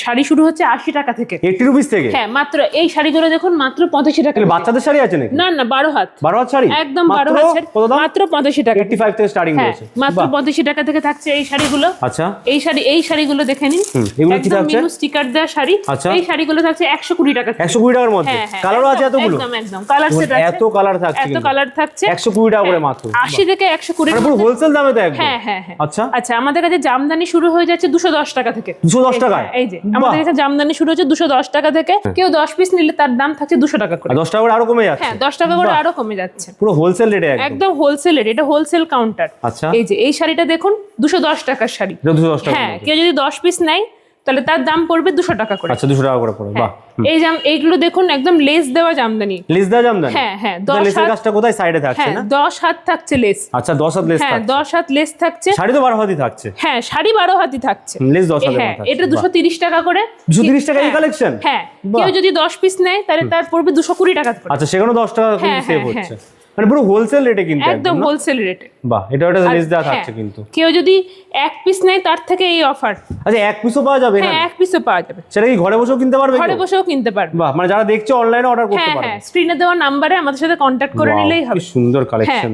শাড়ি শুরু হচ্ছে 80 টাকা থেকে, 80 রুপিস থেকে। হ্যাঁ মাত্র এই শাড়িগুলো দেখুন মাত্র 85 টাকা। বাচ্চাদের শাড়ি আছে নাকি? না না 12 হাত, 12 হাত শাড়ি একদম 12 হাত শাড়ি মাত্র 85 টাকা, 85 থেকে স্টার্টিং রয়েছে, মাত্র 85 টাকা থেকে থাকছে এই শাড়িগুলো। আচ্ছা এই শাড়িগুলো দেখে নিন, এগুলো কি একদম থাকছে? মিনু স্টিকার দেওয়া শাড়ি। আচ্ছা। এই শাড়িগুলো থাকছে 120 টাকা, 120 টাকার মধ্যে। কালারও আছে এতগুলো? একদম একদম কালার সেট আছে, এত কালার থাকছে, এত কালার থাকছে 120 টাকা করে মাত্র। 80 থেকে 120 মানে পুরো হোলসেল দামে তো একদম। হ্যাঁ হ্যাঁ হ্যাঁ। আচ্ছা আচ্ছা, আমাদের কাছে জামদানি শুরু হয়ে যাচ্ছে 210 টাকা থেকে। 210 টাকায়? এই যে আমাদের কাছে জামদানি শুরু হচ্ছে 210 টাকা থেকে। কেউ 10 পিস নিলে তার দাম থাকছে 200 টাকা করে। 10 টাকা করে আরো কমে যাচ্ছে? হ্যাঁ 10 টাকা করে আরো কমে যাচ্ছে, পুরো হোলসেল রেটে একদম হোলসেল রেট, এটা হোলসেল কাউন্টার। আচ্ছা এই যে এই শাড়িটা দেখুন 210 টাকার শাড়ি, 210 টাকা। হ্যাঁ কেউ যদি 10 পিস নেয় তাহলে তার দাম পড়বে 200 টাকা করে। আচ্ছা 200 টাকা করে পড়বে, বাহ। এই এইগুলো দেখুন একদম লেস দেওয়া জামদানি। লেস দেওয়া জামদানি? হ্যাঁ হ্যাঁ, লেসের কাজটা কোথায়? সাইডে থাকছে না? 10 হাত থাকছে লেস। আচ্ছা 10 হাত লেস হ্যাঁ থাকছে। 10 হাত লেস থাকছে। শাড়ি তো 12 হাতই থাকছে? হ্যাঁ শাড়ি 12 হাতই থাকছে, লেস 10 হাতের হ্যাঁ মধ্যে থাকছে। এটা 230 টাকা করে। 230 টাকা এই কালেকশন? হ্যাঁ কেউ যদি 10 পিস নেয় তাহলে তার পড়বে 220 টাকা করে। আচ্ছা সেখানে 10 টাকা করে সেভ হচ্ছে, মানে পুরো হোলসেল রেটে কিন্তু একদম হোলসেল রেটে। বাহ, এটা একটা লেস দেওয়া থাকছে কিন্তু। কেউ যদি 1 পিস নেয় তার থেকে এই অফার। আচ্ছা 1 পিসও পাওয়া যাবে? হ্যাঁ 1 পিসও পাওয়া যাবে। সেটা কি ঘরে বসেও কিনতে পারবে? ঘরে বসেও কিনতে পারবে। বাহ, মানে যারা দেখছে অনলাইনে অর্ডার করতে হ্যাঁ পারবে। হ্যাঁ, স্ক্রিনে দেওয়া নম্বরে আমাদের সাথে কন্ট্যাক্ট করে নিলেই হবে। কি সুন্দর কালেকশন।